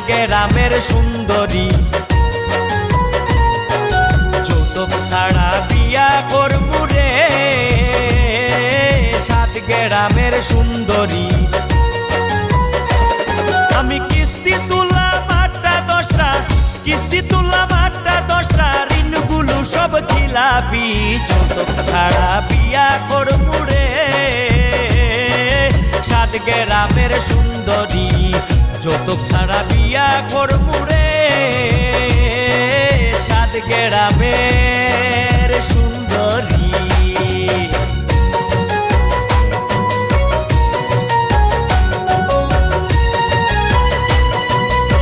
গ্রামের সুন্দরী, যৌতুক ছাড়া বিয়া করবো রে, সাত গ্রামের সুন্দরী। আমি কিস্তি তুললাম 8টা 10টা, কিস্তি তুললাম 8টা 10টা, ঋণগুলো সব খিলাপি, যৌতুক ছাড়া বিয়া করবো রে, সাত গ্রামের সুন্দরী, যৌতুক ছাড়া বিয়া করবো রে, সাত গ্রামের সুন্দরী।